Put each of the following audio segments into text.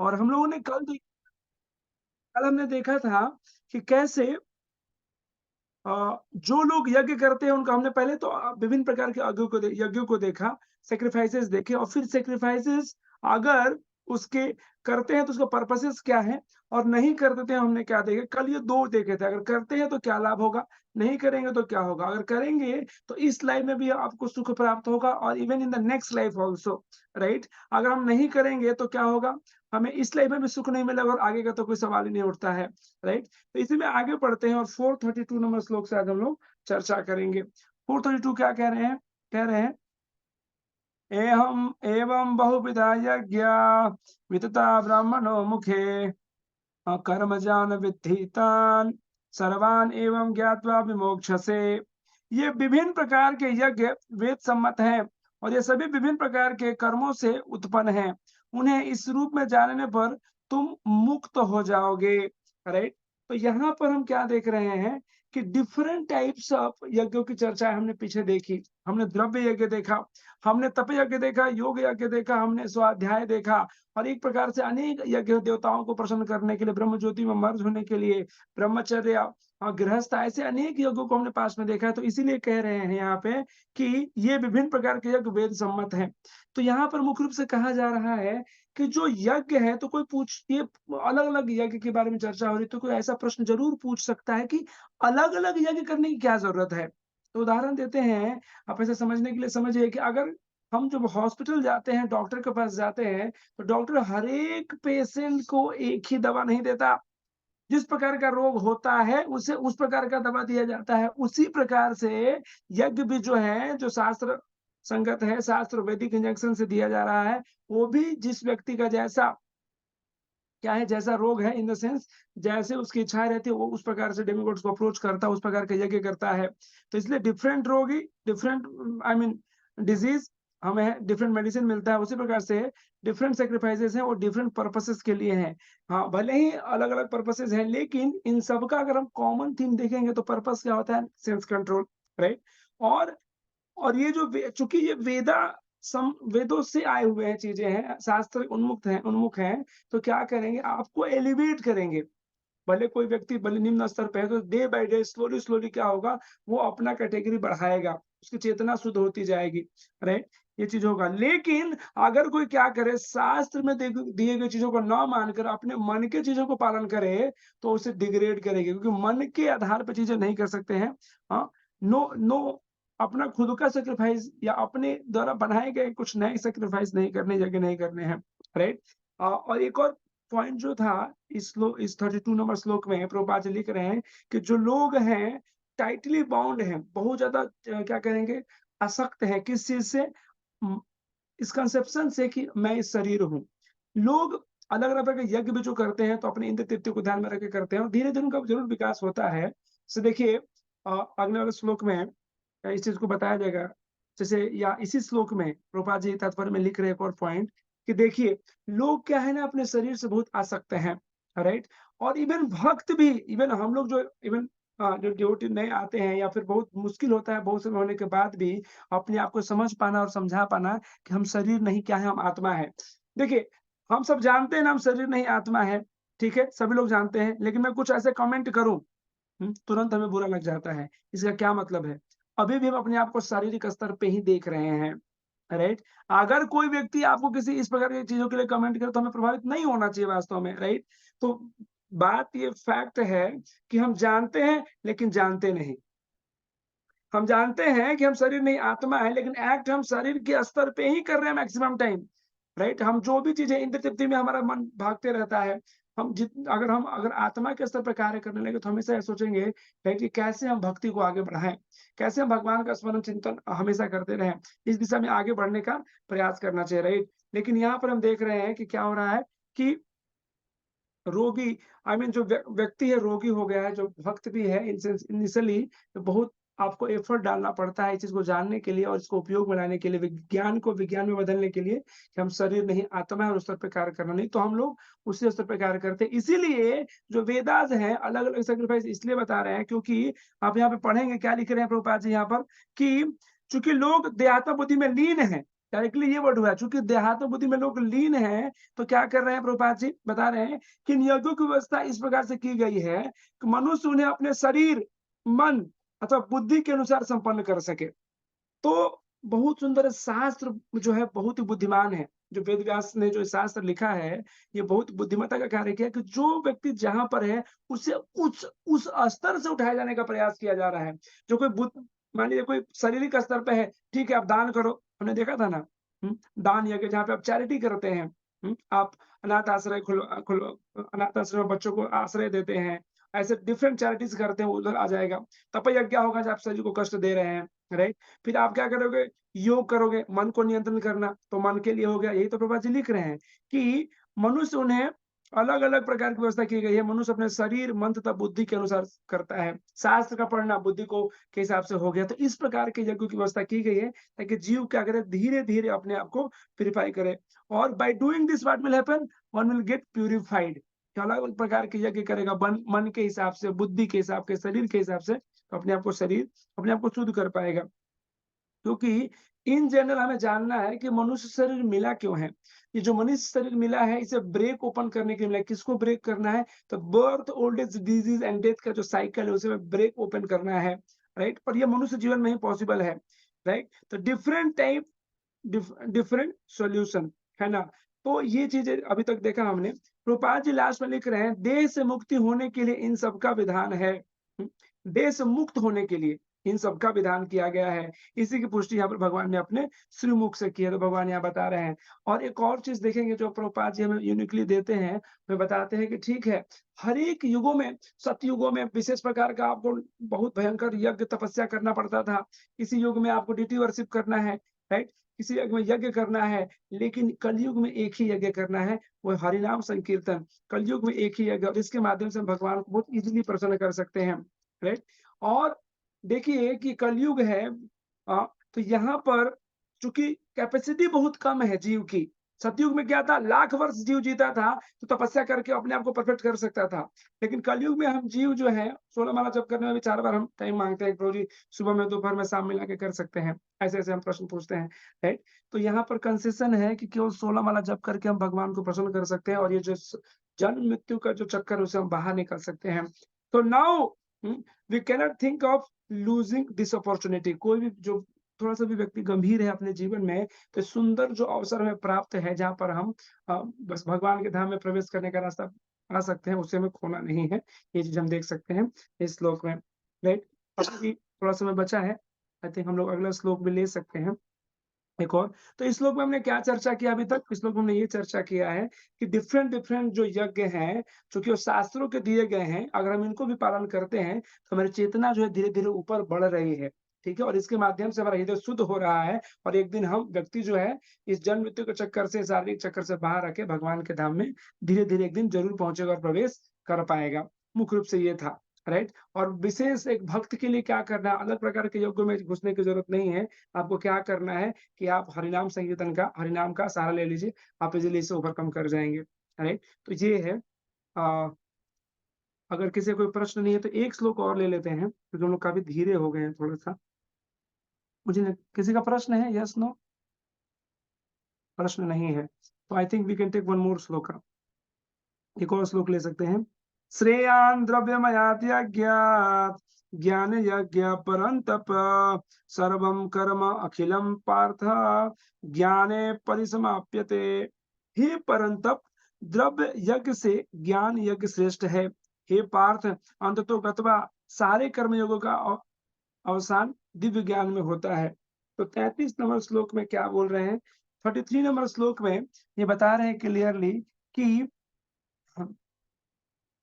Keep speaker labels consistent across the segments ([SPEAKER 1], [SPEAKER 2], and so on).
[SPEAKER 1] और हम लोगों ने कल हमने देखा था कि कैसे जो लोग यज्ञ करते हैं उनका हमने पहले तो विभिन्न प्रकार के यज्ञों को देखा, सैक्रिफाइसेस देखे और फिर सैक्रिफाइसेस अगर उसके करते हैं तो उसका पर्पसेस क्या है और नहीं करते हैं हमने क्या देखे। कल ये 2 देखे थे, अगर करते हैं तो क्या लाभ होगा, नहीं करेंगे तो क्या होगा। अगर करेंगे तो इस लाइफ में भी आपको सुख प्राप्त होगा और even in the next life also, right? अगर हम नहीं करेंगे तो क्या होगा, हमें इस लाइफ में भी सुख नहीं मिलेगा और आगे का तो कोई सवाल ही नहीं उठता है, राइट? तो इसी में आगे बढ़ते हैं और 432 नंबर श्लोक से आज हम लोग चर्चा करेंगे। 432 क्या कह रहे हैं? कह रहे हैं, एहम एवं बहुविधा यज्ञा वितता ब्राह्मणो मुखे कर्मजान विद्धि तान सर्वान एवं ज्ञात्वा विमोक्षसे। ये विभिन्न प्रकार के यज्ञ वेद सम्मत हैं और ये सभी विभिन्न प्रकार के कर्मों से उत्पन्न हैं। उन्हें इस रूप में जानने पर तुम मुक्त हो जाओगे, राइट? तो यहाँ पर हम क्या देख रहे हैं कि डिफरेंट टाइप्स ऑफ यज्ञों की चर्चा हमने पीछे देखी। हमने द्रव्य यज्ञ देखा, हमने तप यज्ञ देखा, योग यज्ञ देखा, हमने स्वाध्याय देखा और एक प्रकार से अनेक यज्ञ देवताओं को प्रसन्न करने के लिए, ब्रह्म ज्योति में मर्ज होने के लिए, ब्रह्मचर्य गृहस्थ, ऐसे अनेक यज्ञों को हमने पास में देखा है। तो इसीलिए कह रहे हैं यहाँ पे कि ये विभिन्न प्रकार के यज्ञ वेद सम्मत हैं। तो यहाँ पर मुख्य रूप से कहा जा रहा है कि जो यज्ञ है तो कोई पूछ ये अलग-अलग यज्ञ के बारे में चर्चा हो रही है तो कोई ऐसा प्रश्न ज़रूर पूछ सकता है कि अलग-अलग यज्ञ करने की क्या ज़रूरत है? तो उदाहरण देते हैं, आप ऐसे समझने के लिए समझिए कि अगर हम जब हॉस्पिटल जाते हैं, डॉक्टर के पास जाते हैं, तो डॉक्टर हर एक पेशेंट को एक ही दवा नहीं देता। जिस प्रकार का रोग होता है, उसे उस प्रकार का दवा दिया जाता है। उसी प्रकार से यज्ञ भी जो है, जो शास्त्र संगत है, शास्त्र वैदिक इंजेक्शन से दिया जा रहा है, वो भी जिस व्यक्ति का जैसा क्या है, जैसा रोग है इन द सेंस जैसे उसकी इच्छाएँ रहती है, वो उस प्रकार से डेमिगॉड्स को अप्रोच करता है, उस प्रकार का यज्ञ करता है। तो इसलिए डिफरेंट रोगी, डिफरेंट आई मीन डिज़ीज़ हमें डिफरेंट मेडिसिन मिलता है, उसी प्रकार से डिफरेंट सैक्रिफाइसेज़ हैं, वो डिफरेंट पर्पसेज़ के लिए हैं। हाँ, भले ही अलग-अलग पर्पसेज़ हैं, लेकिन इन सब का अगर हम कॉमन थीम देखेंगे तो पर्पस क्या होता है? Self control, right? और और ये जो चूँकि ये वेदों से आए हुए हैं चीज़ें हैं, शास्त्र उन्मुख हैं, तो क्या करेंगे आपको एलिवेट करेंगे। भले कोई व्यक्ति भले निम्न स्तर पे है तो डे बाय डे स्लोली क्या होगा, वो अपना कैटेगरी बढ़ाएगा, उसकी चेतना शुद्ध होती जाएगी, राइट? ये चीज़ होगा। लेकिन अगर कोई क्या करे शास्त्र में दिए गई चीज़ों को ना मानकर अपने मन के चीज़ों को पालन करे, तो उसे डिग्रेड करेगी क्योंकि मन के आधार पे चीज़ें नहीं कर सकते हैं। हाँ, नो नो अपना खुद का सैक्रिफाइस या अपने द्वारा बनाए गए कुछ नए सैक्रिफाइस नहीं करने, यज्ञ नहीं करने हैं, राइट? और एक और पॉइंट जो था इस 32 नंबर श्लोक में प्रभुपाद जी लिख रहे हैं कि जो लोग हैं टाइटली बाउंड हैं, बहुत ज़्यादा क्या कहेंगे आसक्त हैं किस चीज़ से? उम, इस कंसेप्शन से कि मैं इस शरीर हूँ। लोग अलग-अलग प्रकार के यज्ञ भी जो करते हैं तो अपने इंद्र तृप्ति को ध्यान में रख के करते हैं और धीरे-धीरे उनका ज़रूर विकास होता है। जैसे देखिए अगले वाले श्लोक में इस चीज़ को बताया जाएगा। जैसे या इसी श्लोक में प्रभुपाद जी तात्पर्य में लिख रहे हैं एक और पॉइंट कि देखिए, लोग क्या है ना अपने शरीर से बहुत आसक्त हैं, राइट? और इवन भक्त भी इवन हम लोग जो इवन जो डिवोटी नए आते हैं या फिर बहुत मुश्किल होता है बहुत समय होने के बाद भी अपने आप को समझ पाना और समझा पाना कि हम शरीर नहीं क्या है, हम आत्मा है। देखिए, हम सब जानते हैं ना हम शरीर नहीं आत्मा है, ठीक है? सभी लोग जानते हैं, लेकिन मैं कुछ ऐसे कमेंट करूँ तुरंत हमें बुरा लग जाता है। इसका क्या मतलब है? अभी भी हम अपने आप को शारीरिक स्तर पे ही देख रहे हैं, राइट? अगर कोई व्यक्ति आपको किसी इस प्रकार की चीज़ों के लिए कमेंट करे तो हमें प्रभावित नहीं होना चाहिए वास्तव में, राइट? तो बात ये फैक्ट है कि हम जानते हैं लेकिन जानते नहीं। हम जानते हैं कि हम शरीर नहीं आत्मा है, लेकिन एक्ट हम शरीर के स्तर पे ही कर रहे हैं मैक्सिमम टाइम, राइट? हम जो भी चीज़ें इंद्र तृप्ति में हमारा मन भागते रहता है। हम अगर आत्मा के स्तर पे कार्य करने लगे तो हमेशा ये सोचेंगे, राइट, कि कैसे हम भक्ति को आगे बढ़ाएँ? कैसे हम भगवान का स्मरण चिंतन हमेशा करते रहें? इस दिशा में आगे बढ़ने का प्रयास करना चाहिए, राइट? लेकिन यहाँ पर हम देख रहे हैं कि क्या हो रहा है कि रोगी आई मीन जो व्यक्ति है रोगी हो गया है, जो भक्त भी है इनिशियली तो बहुत आपको एफर्ट डालना पड़ता है इस चीज़ को जानने के लिए और इसको उपयोग में लाने के लिए, विज्ञान को विज्ञान में बदलने के लिए कि हम शरीर नहीं आत्मा है और उस स्तर पे कार्य करना नहीं, तो हम लोग उसी स्तर पे कार्य करते हैं। इसीलिए जो वेदास हैं अलग-अलग सैक्रिफाइस इसलिए बता रहे हैं क्योंकि आप यहाँ पे पढ़ेंगे क्या लिख रहे हैं प्रभुपाद जी यहाँ पर कि चूँकि लोग देहात्म बुद्धि में लीन हैं, डायरेक्टली ये वर्ड हुआ है, चूँकि देहात्म बुद्धि में लोग लीन हैं, तो क्या कर रहे हैं प्रभुपाद जी बता रहे हैं कि इन यज्ञों की व्यवस्था इस प्रकार से की गई है कि मनुष्य उन्हें अपने शरीर, मन अथवा बुद्धि के अनुसार संपन्न कर सके। तो बहुत सुंदर शास्त्र जो है बहुत ही बुद्धिमान है। जो वेद व्यास ने जो शास्त्र लिखा है, ये बहुत बुद्धिमत्ता का कार्य किया कि जो व्यक्ति जहाँ पर है, उसे उस स्तर से उठाए जाने का प्रयास किया जा रहा है। जो कोई मान लीजिए कोई शारीरिक स्तर पे है, ठीक है आप दान करो, हमने देखा था ना, दान यज्ञ जहाँ पे आप चैरिटी करते हैं, आप अनाथ आश्रय अनाथ आश्रय में बच्चों को आश्रय देते हैं, ऐसे डिफरेंट चैरिटीज़ करते हैं, उधर आ जाएगा। तपयज्ञ होगा जब आप शरीर को कष्ट दे रहे हैं, राइट? फिर आप क्या करोगे? योग करोगे, मन को नियंत्रण करना, तो मन के लिए हो गया। यही तो प्रभुपाद जी लिख रहे हैं कि मनुष्य उन्हें अलग-अलग प्रकार की व्यवस्था की गई है। मनुष्य अपने शरीर, मन तथा बुद्धि के अनुसार करता है। शास्त्र का पढ़ना बुद्धि को के हिसाब से हो गया। तो इस प्रकार के यज्ञों की व्यवस्था की गई है ताकि जीव क्या करे? धीरे-धीरे अपने आप को प्यूरिफाई करे और by doing this what will happen? One will get purified. अलग-अलग प्रकार के यज्ञ करेगा मन के हिसाब से, बुद्धि के हिसाब के, शरीर के हिसाब से, तो अपने आप को शुद्ध कर पाएगा। क्योंकि इन जनरल हमें जानना है कि मनुष्य शरीर मिला क्यों है? ये जो मनुष्य शरीर मिला है इसे ब्रेक ओपन करने के लिए मिला है। किसको ब्रेक करना है? तो birth, old age, disease and death का जो साइकिल है उसे ब्रेक ओपन करना है, राइट? और ये मनुष्य जीवन में ही पॉसिबल है, राइट? तो डिफरेंट सॉल्यूशन, है ना? तो ये चीज़ें अभी तक देखा हमने। प्रभुपाद जी लास्ट में लिख रहे हैं, देह से मुक्ति होने के लिए इन सब का विधान है। देह से मुक्त होने के लिए इन सब का विधान किया गया है। इसी की पुष्टि यहाँ पर भगवान ने अपने श्रीमुख से की है, तो भगवान यहाँ बता रहे हैं। और एक और चीज़ देखेंगे जो प्रभुपाद जी हमें यूनिकली देते हैं, वे बताते हैं कि ठीक है, हर एक युगों में, सतयुगों में विशेष प्रकार का आपको बहुत भयंकर यज्ञ तपस्या करना पड़ता था। किसी युग में आपको डिटी वर्शिप करना है, राइट? किसी यज्ञ में यज्ञ करना है, लेकिन कलयुग में एक ही यज्ञ करना है, वो हरिनाम संकीर्तन। कलयुग में एक ही यज्ञ और इसके माध्यम से हम भगवान को बहुत ईज़िली प्रसन्न कर सकते हैं, राइट? और देखिए कि कलयुग है तो यहाँ पर चूँकि कैपेसिटी बहुत कम है जीव की। सतयुग में क्या था, लाख वर्ष जीव जीता था, तो तपस्या करके अपने आप को परफेक्ट कर सकता था। लेकिन कलयुग में हम जीव जो हैं 16 माला जप करने में भी 4 बार हम टाइम माँगते हैं, प्रभु जी सुबह में, दोपहर में, शाम मिला के कर सकते हैं। ऐसे-ऐसे हम प्रश्न पूछते हैं, राइट? तो यहाँ पर कंसेशन है कि केवल 16 माला जप करके हम भगवान को प्रसन्न कर सकते हैं और ये जो जन्म मृत्यु का जो चक्कर है उसे हम बाहर निकल सकते हैं। तो now we cannot think of losing this opportunity. कोई भी जो थोड़ा-सा भी व्यक्ति गंभीर है अपने जीवन में, तो सुंदर जो अवसर हमें प्राप्त है, जहाँ पर हम बस भगवान के धाम में प्रवेश करने का रास्ता पा सकते हैं, उसे हमें खोना नहीं है। ये चीज़ हम देख सकते हैं इस श्लोक में, राइट? अभी भी थोड़ा समय बचा है, आई थिंक हम लोग अगला श्लोक भी ले सकते हैं। एक और, तो इस श्लोक में हमने क्या चर्चा किया अभी तक? इस श्लोक में हमने ये चर्चा किया है कि डिफरेंट-डिफरेंट जो यज्ञ हैं, चूँकि वो शास्त्रों के दिए गए हैं, अगर हम इनको भी पालन करते हैं, तो हमारी चेतना जो है धीरे-धीरे ऊपर बढ़ रही है, ठीक है? और इसके माध्यम से हमारा हृदय शुद्ध हो रहा है और एक दिन हम व्यक्ति जो है, इस जन्म मृत्यु के चक्कर से, शारीरिक चक्कर से बाहर आके भगवान के धाम में धीरे-धीरे एक दिन ज़रूर पहुँचेगा और प्रवेश कर पाएगा। मुख्य रूप से ये था, राइट? और विशेष एक भक्त के लिए क्या करना है, अलग प्रकार के यज्ञों में घुसने की ज़रूरत नहीं है। आपको क्या करना है कि आप हरिनाम का सहारा ले लीजिए, आप इज़िली इसे ओवरकम कर जाएँगे, राइट? तो ये है अ, अगर किसी को कोई प्रश्न नहीं है तो एक श्लोक और ले लेते हैं, क्योंकि हम लोग काफ़ी धीरे हो गए हैं थोड़ा-सा। मुझे न किसी का प्रश्न है? Yes, no? प्रश्न नहीं है। तो I think we can take one more shloka. एक और श्लोक ले सकते हैं। श्रेयान् द्रव्यमयात् यज्ञात् ज्ञान यज्ञ परन्तप सर्वं कर्म अखिलं पार्थ ज्ञाने परिसमाप्यते। हे परंतप, द्रव्य यज्ञ से ज्ञान यज्ञ श्रेष्ठ है। हे पार्थ, अंततो गत्वा सारे कर्मयोगों का अवसान दिव्य ज्ञान में होता है। तो 33 नंबर श्लोक में क्या बोल रहे हैं? 33 नंबर श्लोक में ये बता रहे हैं क्लियरली कि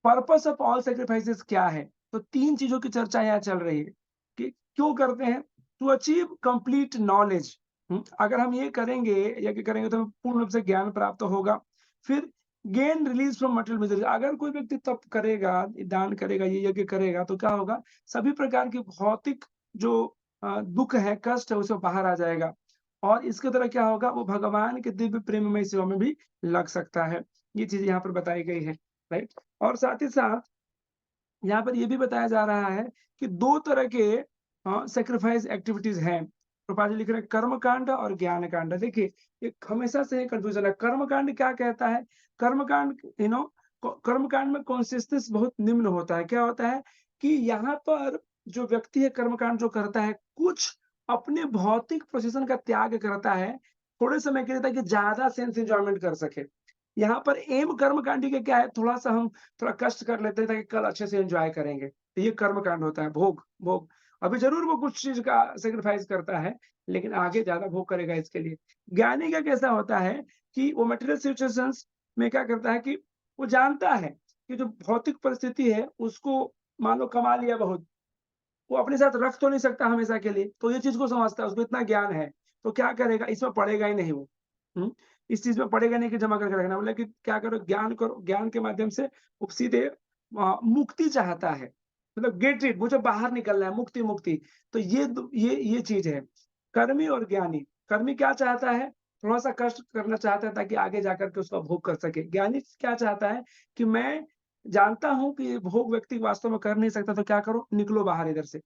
[SPEAKER 1] पर्पस ऑफ ऑल सैक्रिफाइसेस क्या है? तो 3 चीज़ों की चर्चा यहाँ चल रही है कि क्यों करते हैं? To achieve complete knowledge. अगर हम ये करेंगे, यज्ञ करेंगे तो हमें पूर्ण रूप से ज्ञान प्राप्त होगा। फिर gain release from material misery. अगर कोई व्यक्ति तप करेगा, दान करेगा, ये यज्ञ करेगा तो क्या होगा? सभी प्रकार की भौतिक जो दुःख है, कष्ट है, उससे बाहर आ जाएगा। और इसके द्वारा क्या होगा? वो भगवान के दिव्य प्रेममय सेवा में भी लग सकता है। ये चीज़ यहाँ पर बताई गई है, राइट? और साथ ही साथ यहाँ पर ये भी बताया जा रहा है कि 2 तरह के सैक्रिफाइस एक्टिविटीज़ हैं। प्रभुपाद जी लिख रहे हैं कर्म कांड और ज्ञान कांड। देखिए, ये हमेशा से कंफ्यूजन है। कर्म कांड क्या कहता है? कर्म कांड कर्म कांड में कॉन्सियसनेस बहुत निम्न होता है। क्या होता है कि यहाँ पर जो व्यक्ति है कर्म कांड जो करता है, कुछ अपने भौतिक पोजीशन का त्याग करता है, थोड़े समय के लिए, ताकि ज़्यादा सेंस एन्जॉयमेंट कर सके। यहाँ पर एम कर्मकांडी का क्या है, थोड़ा-सा हम थोड़ा कष्ट कर लेते हैं ताकि कल अच्छे से एन्जॉय करेंगे। तो ये कर्मकांड होता है, भोग भोग। अभी ज़रूर वो कुछ चीज़ का सैक्रिफाइस करता है, लेकिन आगे ज़्यादा भोग करेगा इसके लिए। ज्ञानी का कैसा होता है कि वो मटेरियल सिचुएशंस में क्या करता है कि वो जानता है कि जो भौतिक परिस्थिति है, उसको मान लो कमा लिया बहुत, वो अपने साथ रख तो नहीं सकता हमेशा के लिए, तो ये चीज़ को समझता है, उसको इतना ज्ञान है, तो क्या करेगा, इसमें पड़ेगा ही नहीं वो। हुँ? इस चीज़ में पड़ेगा नहीं कि जमा करके रखना, बोला कि क्या करो, ज्ञान के माध्यम से वो सीधे मुक्ति चाहता है, मतलब गेट इट, मुझे बाहर निकलना है, मुक्ति, मुक्ति। तो ये चीज़ है। कर्मी और ज्ञानी, कर्मी क्या चाहता है, थोड़ा-सा कष्ट करना चाहता है ताकि आगे जाकर के उसका भोग कर सके। ज्ञानी क्या चाहता है कि मैं जानता हूँ कि ये भोग व्यक्ति वास्तव में कर नहीं सकता, तो क्या करो, निकलो बाहर इधर से,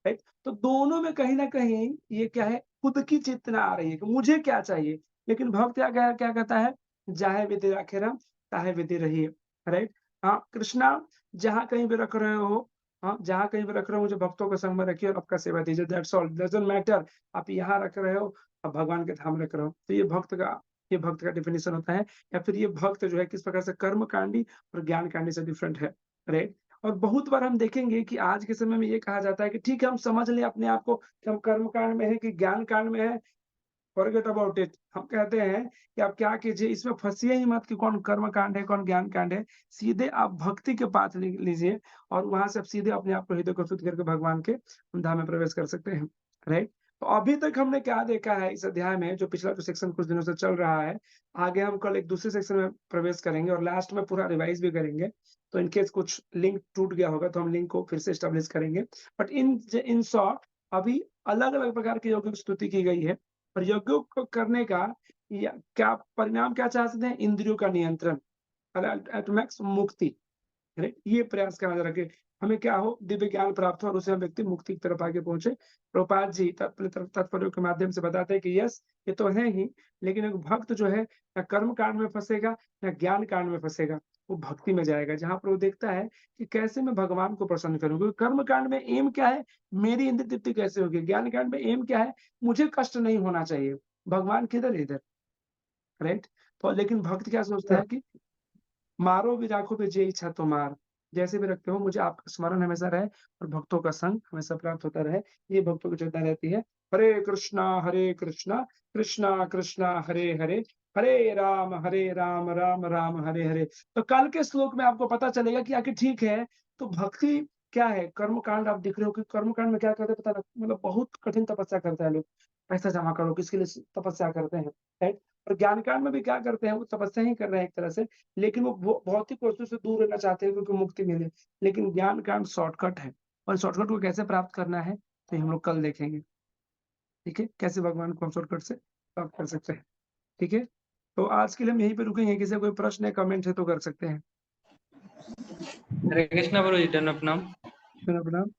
[SPEAKER 1] राइट? तो दोनों में कहीं न कहीं ये क्या है, खुद की चेतना आ रही है कि मुझे क्या चाहिए। लेकिन भक्त क्या कहता है, जाहे विधि राखे राम, ताहे विधि रहिए, राइट? हाँ, कृष्णा जहाँ कहीं भी रख रहे हो, हाँ, जहाँ कहीं भी रख रहे हो, मुझे भक्तों के संग में रखिए और आपका सेवा दीजिए, दैट्स ऑल, डज़न्ट मैटर आप यहाँ रख रहे हो, आप भगवान के धाम रख रहे हो। तो ये भक्त का डेफिनिशन होता है, या फिर ये भक्त जो है किस प्रकार से कर्मकांडी और ज्ञानकांडी से डिफरेंट है, राइट? और बहुत बार हम देखेंगे कि आज के समय में ये कहा जाता है कि ठीक है, हम समझ लें अपने आप को कि हम कर्मकांड में हैं कि ज्ञानकांड में हैं, फॉरगेट अबाउट इट। हम कहते हैं कि आप क्या कीजिए, इसमें फँसिए ही मत कि कौन कर्मकांड है, कौन ज्ञानकांड है। सीधे आप भक्ति के पाथ लीजिए और वहाँ से आप सीधे अपने आप को हृदय को शुद्ध करके भगवान के धाम में प्रवेश कर सकते हैं, राइट? तो अभी तक हमने क्या देखा है इस अध्याय में, जो पिछला जो सेक्शन कुछ दिनों से चल रहा है, आगे हम कल एक दूसरे सेक्शन में प्रवेश करेंगे और लास्ट में पूरा रिवाइज़ भी करेंगे। तो इन केस कुछ लिंक टूट गया होगा तो हम लिंक को फिर से एस्टेब्लिश करेंगे। बट इन शॉर्ट अभी अलग-अलग प्रकार की योगिक स्तुति की गई है और यज्ञों को करने का या क्या परिणाम क्या चाहते हैं? इंद्रियों का नियंत्रण, एट मैक्स मुक्ति। राइट? ये प्रयास करना जरा कि हमें क्या हो, दिव्य ज्ञान प्राप्त हो और उससे हम व्यक्ति मुक्ति की तरफ आगे पहुँचे। प्रभुपाद जी तात्पर्यों के माध्यम से बताते हैं कि यस, ये तो है ही, लेकिन एक भक्त जो है ना कर्म कांड में फँसेगा, ना ज्ञान कांड में फँसेगा, वो भक्ति में जाएगा, जहाँ पर वो देखता है कि कैसे मैं भगवान को प्रसन्न करूँ। क्योंकि कर्म कांड में एम क्या है? मेरी इंद्रिय तृप्ति कैसे होगी? ज्ञान कांड में एम क्या है? मुझे कष्ट नहीं होना चाहिए। भगवान किधर? इधर, राइट? तो लेकिन भक्त क्या सोचता है कि मारो भी राखो भी जे इच्छा तो मार। जैसे भी रखते हो मुझे आपका स्मरण हमेशा रहे और भक्तों का संग हमेशा प्राप्त होता रहे। ये भक्तों की चिंता रहती है। हरे कृष्णा, कृष्णा कृष्णा हरे हरे, हरे राम राम हरे हरे। तो कल के श्लोक में आपको पता चलेगा कि आखिर ठीक है, तो भक्ति क्या है? कर्मकांड आप देख रहे हो कि कर्मकांड में क्या करते हैं पता लग मतलब बहुत कठिन तपस्या करते हैं लोग। पैसा जमा करो, किसके लिए तपस्या करते हैं, राइट? और ज्ञान कांड में भी क्या करते हैं? वो तपस्या ही कर रहे हैं एक तरह से, लेकिन वो भौतिक वस्तु से दूर रहना चाहते हैं क्योंकि मुक्ति मिले। लेकिन ज्ञान कांड शॉर्टकट है और शॉर्टकट को कैसे प्राप्त करना है, तो ये हम लोग कल देखेंगे। ठीक है? कैसे भगवान को हम शॉर्टकट से प्राप्त कर सकते हैं। ठीक है? तो आज के लिए हम यहीं पे रुकेंगे। किसी का कोई प्रश्न या कमेंट है तो कर सकते हैं।
[SPEAKER 2] हरे कृष्णा प्रभु जी, धन्य प्रणाम।
[SPEAKER 1] प्रणाम।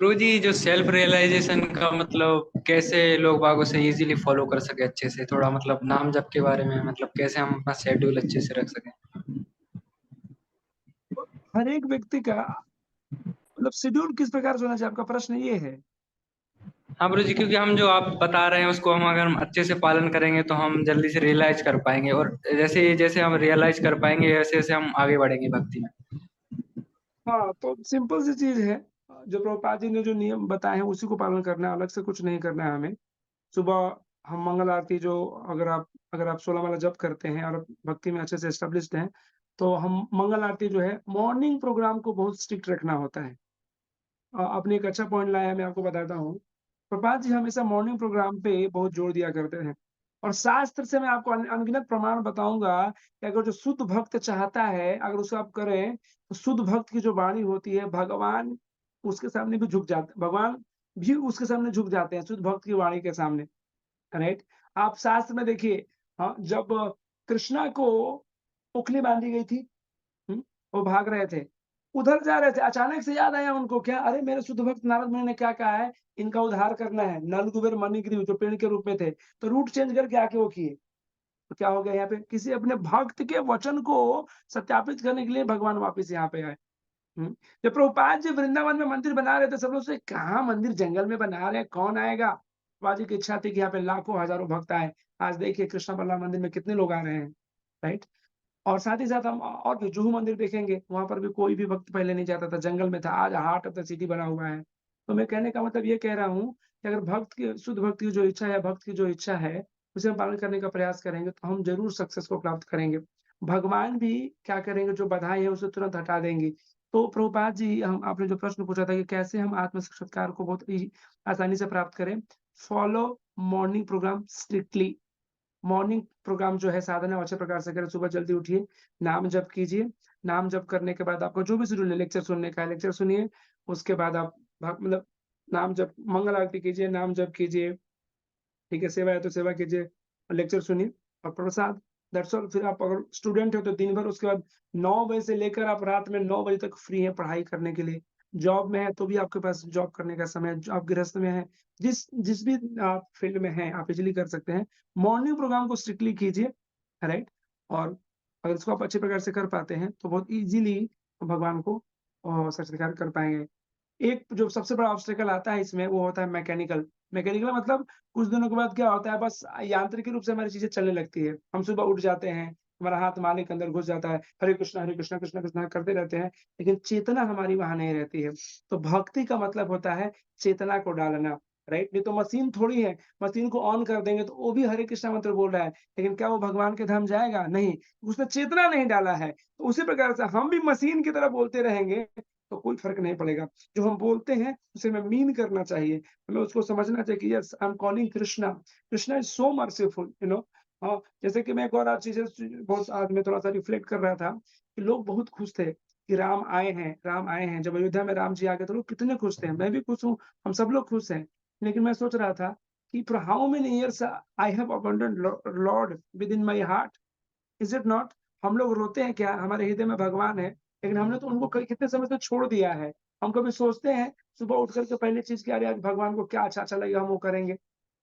[SPEAKER 2] प्रभु जी, जो सेल्फ रियलाइजेशन का मतलब कैसे लोग बागों से इजीली फॉलो कर सके अच्छे से, थोड़ा मतलब नाम जप के बारे में, मतलब कैसे हम अपना शेड्यूल अच्छे से रख सकें।
[SPEAKER 1] हर एक व्यक्ति का मतलब शेड्यूल किस प्रकार से होना चाहिए, आपका प्रश्न ये है?
[SPEAKER 2] हाँ प्रभु जी, क्योंकि हम जो आप बता रहे हैं उसको हम अगर हम अच्छे से पालन करेंगे तो हम जल्दी से रियलाइज कर पाएंगे, और जैसे जैसे हम रियलाइज कर पाएंगे वैसे वैसे हम आगे बढ़ेंगे भक्ति में।
[SPEAKER 1] हाँ, तो सिंपल सी चीज़ है। जो प्रभुपाद जी ने जो नियम बताए हैं उसी को पालन करना है, अलग से कुछ नहीं करना है हमें। सुबह हम मंगल आरती जो अगर आप 16 माला जप करते हैं और भक्ति में अच्छे से एस्टेब्लिश्ड हैं, तो हम मंगल आरती जो है मॉर्निंग प्रोग्राम को बहुत स्ट्रिक्ट रखना होता है। आपने एक अच्छा पॉइंट लाया, मैं आपको बताता हूँ। प्रभुपाद जी हमेशा मॉर्निंग प्रोग्राम पे बहुत जोर दिया करते हैं और शास्त्र से मैं आपको अनगिनत प्रमाण बताऊँगा कि अगर जो शुद्ध भक्त चाहता है, अगर उसे आप करें, तो शुद्ध भक्त की जो वाणी होती है, भगवान उसके सामने भी झुक जाते भगवान भी उसके सामने झुक जाते हैं, शुद्ध भक्त की वाणी के सामने, राइट? आप शास्त्र में देखिए, हाँ, जब कृष्णा को उखली बाँधी गई थी, हुँ, वो भाग रहे थे। उधर जा रहे थे, अचानक से याद आया उनको क्या, अरे मेरे शुद्ध भक्त नारद मुनि ने क्या कहा है, इनका उद्धार करना है। नल, कुबेर, मणिग्रीव जो पेड़ के रूप में थे, तो रूट चेंज करके आके वो किए। तो क्या हो गया यहाँ पे, किसी अपने भक्त के वचन को सत्यापित करने के लिए भगवान वापस यहाँ पे आए। जब प्रभुपाद जी वृंदावन में मंदिर बना रहे थे, सब लोग सोचे कहाँ मंदिर जंगल में बना रहे हैं, कौन आएगा। प्रभुपाद जी की इच्छा थी कि यहाँ पे लाखों हजारों भक्त आए। आज देखिए कृष्ण बल्लभ मंदिर में कितने लोग आ रहे हैं, राइट। और साथ ही साथ हम और भी जुहू मंदिर देखेंगे, वहाँ पर भी कोई भी भक्त पहले नहीं जाता था, जंगल में था, आज हार्ट ऑफ द सिटी बना हुआ है। तो मैं कहने का मतलब ये कह रहा हूँ कि अगर भक्त की शुद्ध भक्ति की जो इच्छा है, भक्त की जो इच्छा है, उसे हम पालन करने का प्रयास करेंगे, तो हम ज़रूर सक्सेस को प्राप्त करेंगे। भगवान भी क्या करेंगे, जो बाधाएँ हैं उसे तुरंत हटा देंगी। तो प्रभुपाद जी, हम आपने जो प्रश्न पूछा था कि कैसे हम आत्म साक्षात्कार को बहुत ही आसानी से प्राप्त करें? Follow morning program strictly. Morning program जो है साधना अच्छे प्रकार से करें, सुबह जल्दी उठिए, नाम जप कीजिए। नाम जप करने के बाद आपका जो भी शेड्यूल है, लेक्चर सुनने का है, लेक्चर सुनिए। उसके बाद आप मतलब नाम जप, मंगल आरती कीजिए, नाम जप कीजिए, ठीक है? सेवा है तो सेवा कीजिए, और लेक्चर सुनिए और प्रसाद, दैट्स ऑल। फिर आप अगर स्टूडेंट हो तो दिन भर, उसके बाद 9 बजे से लेकर आप रात में 9 बजे तक फ्री हैं पढ़ाई करने के लिए। जॉब में है तो भी आपके पास जॉब करने का समय है, आप गृहस्थ में हैं, जिस जिस भी आप फील्ड में हैं, आप इज़िली कर सकते हैं। मॉर्निंग प्रोग्राम को स्ट्रिक्टली कीजिए, राइट? और अगर इसको आप अच्छे प्रकार से कर पाते हैं, तो बहुत ईज़िली भगवान को साक्षात्कार कर पाएँगे। एक जो सबसे बड़ा ऑब्स्टेकल आता है इसमें, वो होता है मैकेनिकल। मैकेनिकल मतलब कुछ दिनों के बाद क्या होता है, बस यांत्रिक रूप से हमारी चीज़ें चलने लगती है। हम सुबह उठ जाते हैं, हमारा हाथ माले के अंदर घुस जाता है, हरे कृष्णा, कृष्णा कृष्णा करते रहते हैं, लेकिन चेतना हमारी वहाँ नहीं रहती है। तो भक्ति का मतलब होता है चेतना को डालना, राइट? नहीं तो मशीन थोड़ी है, मशीन को ऑन कर देंगे तो वो भी हरे कृष्णा मंत्र बोल रहा है, लेकिन क्या वो भगवान के धाम जाएगा? नहीं, उसने चेतना नहीं डाला है। तो उसी प्रकार से हम भी मशीन की तरह बोलते रहेंगे, तो कोई फ़र्क नहीं पड़ेगा। जो हम बोलते हैं उसे हमें मीन करना चाहिए। हमें उसको समझना चाहिए कि yes I am calling Krishna, Krishna is so merciful, you know. जैसे कि मैं एक और आज चीज़ें बहुत आज मैं थोड़ा-सा रिफ्लेक्ट कर रहा था कि लोग बहुत खुश थे कि राम आए हैं, राम आए हैं। जब अयोध्या में राम जी आ गए तो लोग कितने खुश थे। मैं भी खुश हूँ, हम सब लोग खुश हैं। लेकिन मैं सोच रहा था कि for how many years I have abandoned Lord within my heart, is it not? हम लोग रोते हैं क्या? हमारे हृदय में भगवान है, लेकिन हमने तो उनको कई कितने समय से छोड़ दिया है। हम कभी सोचते हैं सुबह उठ कर के पहली चीज़ कि अरे आज भगवान को क्या अच्छा-अच्छा लगेगा, हम वो करेंगे।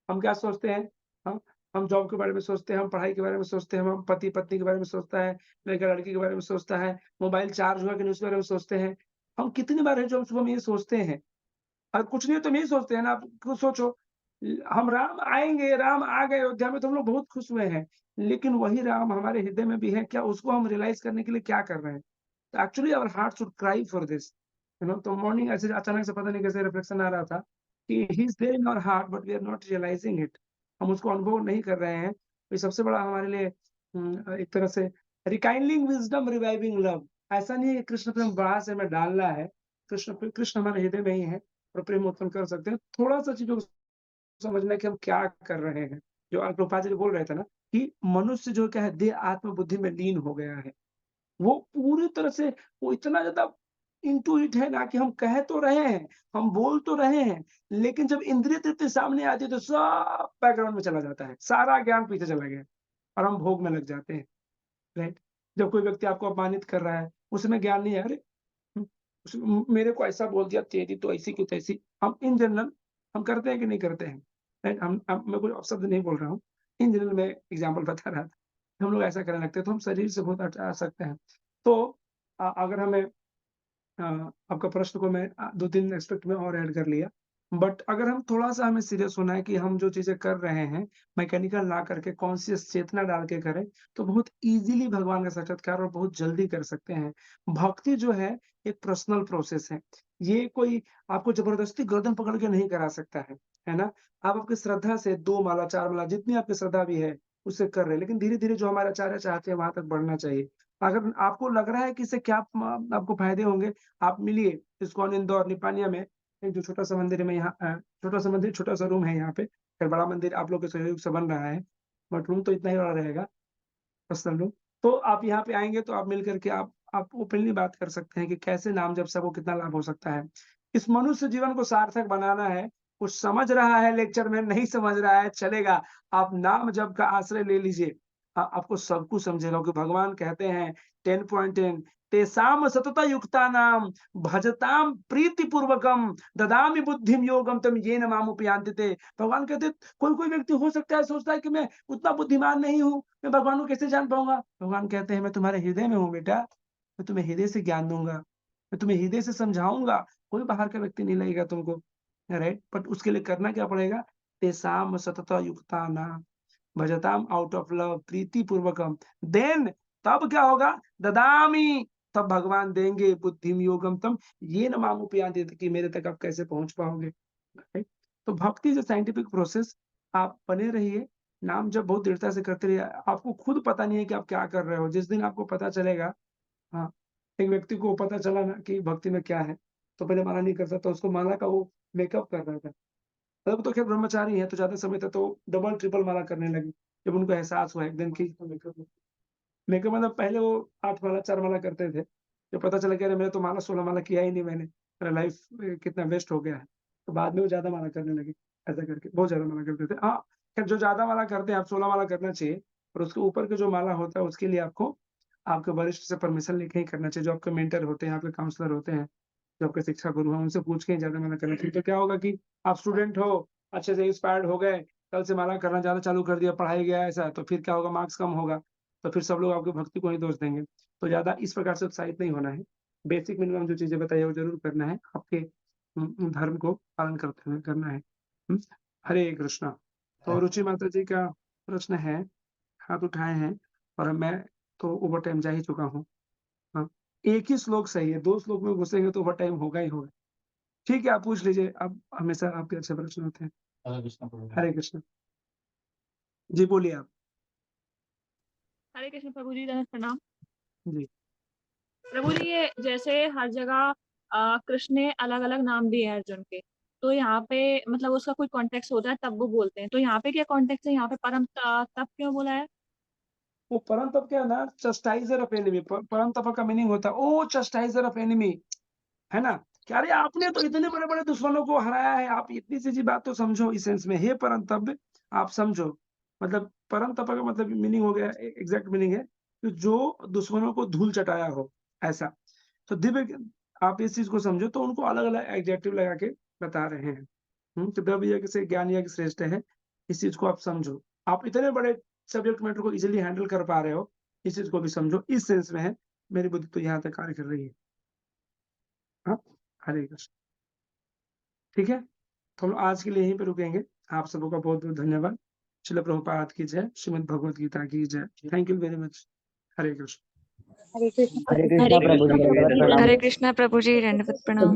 [SPEAKER 1] हम क्या सोचते हैं? हम हम जॉब के बारे में सोचते हैं, हम पढ़ाई के बारे में सोचते हैं, हम पति-पत्नी के बारे में सोचता है, लड़का-लड़की के बारे में सोचता है, मोबाइल चार्ज हुआ कि नहीं उसके बारे में सोचते हैं। हम कितनी बार है जो हम सुबह में ये सोचते हैं। और कुछ नहीं तो हम यही सोचते हैं ना, आप खुद सोचो, हम राम आएँगे, राम आ गए अयोध्या में तो हम लोग बहुत खुश हुए हैं। लेकिन वही राम हमारे हृदय में भी है, क्या उसको हम रियलाइज़ करने के लिए क्या कर रहे हैं? तो actually our heart should cry for this, you know. तो मॉर्निंग ऐसे अचानक से पता नहीं कैसे रिफ्लेक्शन आ रहा था कि he is there in our heart but we are not realising it. हम उसको अनुभव नहीं कर रहे हैं। ये सबसे बड़ा हमारे लिए एक तरह से रिकाइंडलिंग विज़डम रिवाइविंग लव। ऐसा नहीं है कि कृष्ण प्रेम बाहर से हमें डालना है। कृष्ण हमारे हृदय में ही है और प्रेम उत्पन्न कर सकते हैं। थोड़ा-सा चीज़ों को समझना है कि हम क्या कर रहे हैं। जो प्रभुपाद जी बोल रहे थे ना कि मनुष्य जो क्या है देह आत्म बुद्धि में लीन हो गया है। वो पूरी तरह से वो इतना ज़्यादा इंटू इट है ना कि हम कह तो रहे हैं, हम बोल तो रहे हैं, लेकिन जब इंद्रिय तृप्ति सामने आती है तो सब बैकग्राउंड में चला जाता है। सारा ज्ञान पीछे चला गया और हम भोग में लग जाते हैं, राइट? जब कोई व्यक्ति आपको अपमानित कर रहा है, उस समय ज्ञान नहीं है, अरे! हुँ, मेरे को ऐसा बोल दिया, तेरी तो ऐसी की तैसी। हम इन जनरल हम करते हैं कि नहीं करते हैं? राइट? मैं कोई अपशब्द नहीं बोल रहा हूँ। इन जनरल मैं एग्ज़ाम्पल बता रहा था। हम लोग ऐसा करने लगते हैं, तो हम शरीर से बहुत हटा सकते हैं। तो अगर हमें आपका प्रश्न को मैं 2-3 एस्पेक्ट में और ऐड कर लिया। बट अगर हम थोड़ा-सा हमें सीरियस होना है कि हम जो चीज़ें कर रहे हैं, मैकेनिकल ना करके कॉन्शियस चेतना डाल के करें, तो बहुत ईज़िली भगवान का साक्षात्कार और बहुत जल्दी कर सकते हैं। भक्ति जो है, एक पर्सनल प्रोसेस है। ये कोई आपको ज़बरदस्ती गर्दन पकड़ के नहीं करा सकता है ना? आप आपकी श्रद्धा से 2 माला, 4 माला जितनी आपकी श्रद्धा भी है, उससे कर रहे हैं। लेकिन धीरे-धीरे जो हमारे आचार्य चाहते हैं, वहाँ तक बढ़ना चाहिए। अगर आपको लग रहा है कि इससे क्या आपको फ़ायदे होंगे, आप मिलिए इस्कॉन इंदौर निपानिया में एक जो छोटा-सा मंदिर है, मैं यहाँ छोटा-सा मंदिर, छोटा-सा रूम है यहाँ पे। फिर बड़ा मंदिर आप लोग के सहयोग से बन रहा है, बट रूम तो इतना ही बड़ा रहेगा, पर्सनल रूम। तो आप यहाँ पे आएँगे तो आप मिल कर के आप ओपनली बात कर सकते हैं कि कैसे नाम जप से आपको कितना लाभ हो सकता है। इस मनुष्य जीवन को सार्थक बनाना है, कुछ समझ रहा है लेक्चर में, नहीं समझ रहा है चलेगा, आप नाम जप का आश्रय ले लीजिए। आपको सब कुछ समझेगा कि भगवान कहते हैं 10.10 तेषाम सतत युक्तानाम भजताम प्रीतिपूर्वकम ददामि बुद्धिम योगम तम येन माम उपयान्ति ते। भगवान कहते कोई व्यक्ति हो सकता है सोचता है कि मैं उतना बुद्धिमान नहीं हूँ, मैं भगवान को कैसे जान पाऊंगा। भगवान कहते हैं मैं तुम्हारे हृदय में हूँ बेटा, मैं तुम्हें हृदय से ज्ञान दूंगा, मैं तुम्हें हृदय से समझाऊंगा, कोई बाहर का व्यक्ति नहीं लगेगा तुमको, राइट। बट उसके लिए करना क्या पड़ेगा, तेषाम सतत युक्तानाम भजताम आउट ऑफ लव प्रीति पूर्वकम, देन तब क्या होगा, ददामी तब भगवान देंगे बुद्धिम योगम तम ये न माम उपयान्ति कि मेरे तक आप कैसे पहुंच पाओगे, राइट। तो भक्ति इज साइंटिफिक प्रोसेस। आप बने रहिए, नाम जब बहुत दृढ़ता से करते रहिए, आपको खुद पता नहीं है कि आप क्या कर रहे हो। जिस दिन आपको पता चलेगा, हाँ, एक व्यक्ति को पता चला ना कि भक्ति में क्या है, तो पहले माला नहीं करता था, उसको माला का वो मेकअप कर रहा था। तब तो खैर ब्रह्मचारी है तो ज्यादा समय तक तो डबल ट्रिपल माला करने लगे। जब उनको एहसास हुआ एक दिन की मेकअप मेकअप मतलब पहले वो 8 माला 4 माला करते थे। जब पता चला कि अरे मेरा तो माला 16 माला किया ही नहीं मैंने, मेरा लाइफ कितना वेस्ट हो गया है। तो बाद में वो ज़्यादा माला करने लगे, ऐसा करके बहुत ज़्यादा माला करते थे। हाँ, खैर जो ज़्यादा माला करते हैं आप 16 माला करना चाहिए, और उसके ऊपर के जो माला होता है उसके लिए आपको आपके वरिष्ठ से परमिशन लेके ही करना चाहिए। जो आपके मेंटर होते हैं, आपके काउंसलर होते हैं, जो आपके शिक्षा गुरु हैं, उनसे पूछ के ही ज़्यादा माला करना चाहिए। तो क्या होगा कि आप स्टूडेंट हो, अच्छे से इंस्पायर्ड हो गए, कल से माला करना ज़्यादा चालू कर दिया, पढ़ाई गया ऐसा, तो फिर क्या होगा, मार्क्स कम होगा, तो फिर सब लोग आपकी भक्ति को ही दोष देंगे। तो ज़्यादा इस प्रकार से उत्साहित नहीं होना है। बेसिक मिनिमम जो चीज़ें बताई है वो ज़रूर करना है, आपके धर्म को पालन करते हुए करना है। हुँ, हरे कृष्णा। तो रुचि माता जी का प्रश्न है, हाथ उठाए हैं, और मैं तो ओवर टाइम जा ही चुका हूँ। हाँ, एक ही श्लोक सही है, 2 श्लोक में घुसेंगे तो ओवर टाइम होगा ही होगा। ठीक है, आप पूछ लीजिए, अब हमेशा आपके अच्छे प्रश्न होते हैं। हरे कृष्ण। जी, बोलिए आप।
[SPEAKER 3] हरे कृष्ण प्रभु जी, दंडवत प्रणाम।
[SPEAKER 1] जी।
[SPEAKER 3] प्रभु जी, ये जैसे हर जगह कृष्ण ने अलग अलग नाम दिए हैं अर्जुन के, तो यहाँ पे मतलब उसका कोई कॉन्टेक्स्ट होता है तब वो बोलते हैं, तो यहाँ पे क्या कॉन्टेक्स्ट है, यहाँ पे परम तब क्यों बोला है?
[SPEAKER 1] वो परम तप क्या है ना, चस्टाइजर ऑफ एनिमी। परम तप का मीनिंग होता है ओ चस्टाइजर ऑफ एनिमी, है ना? कि अरे आपने तो इतने बड़े-बड़े दुश्मनों को हराया है, आप इतनी सी बात तो समझो इस सेंस में, हे परम तप आप समझो। मतलब परम तप का मतलब मीनिंग हो गया, एग्जैक्ट मीनिंग है कि जो दुश्मनों को धूल चटाया हो, ऐसा। तो दिव्य आप इस चीज को समझो, तो उनको अलग-अलग एडजेक्टिव लगा के बता रहे हैं। तो द्रव्य यज्ञ से ज्ञान यज्ञ श्रेष्ठ है, इस चीज को आप समझो। आप इतने बड़े सब्जेक्ट मैटर को इजीली हैंडल कर पा रहे हो, इस चीज को भी समझो, इस सेंस में है। मेरी बुद्धि तो यहाँ तक कार्य कर रही है। हाँ, हरे कृष्ण। ठीक है, तो हम आज के लिए यहीं पे रुकेंगे। आप सबों का बहुत-बहुत धन्यवाद। श्रील प्रभुपाद की जय, श्रीमद् भगवद गीता की जय। Thank you very much. Hare Krishna.
[SPEAKER 4] Hare Krishna Prabhu ji, दंडवत प्रणाम।
[SPEAKER 5] हरे कृष्णा प्रभु जी, दंडवत प्रणाम।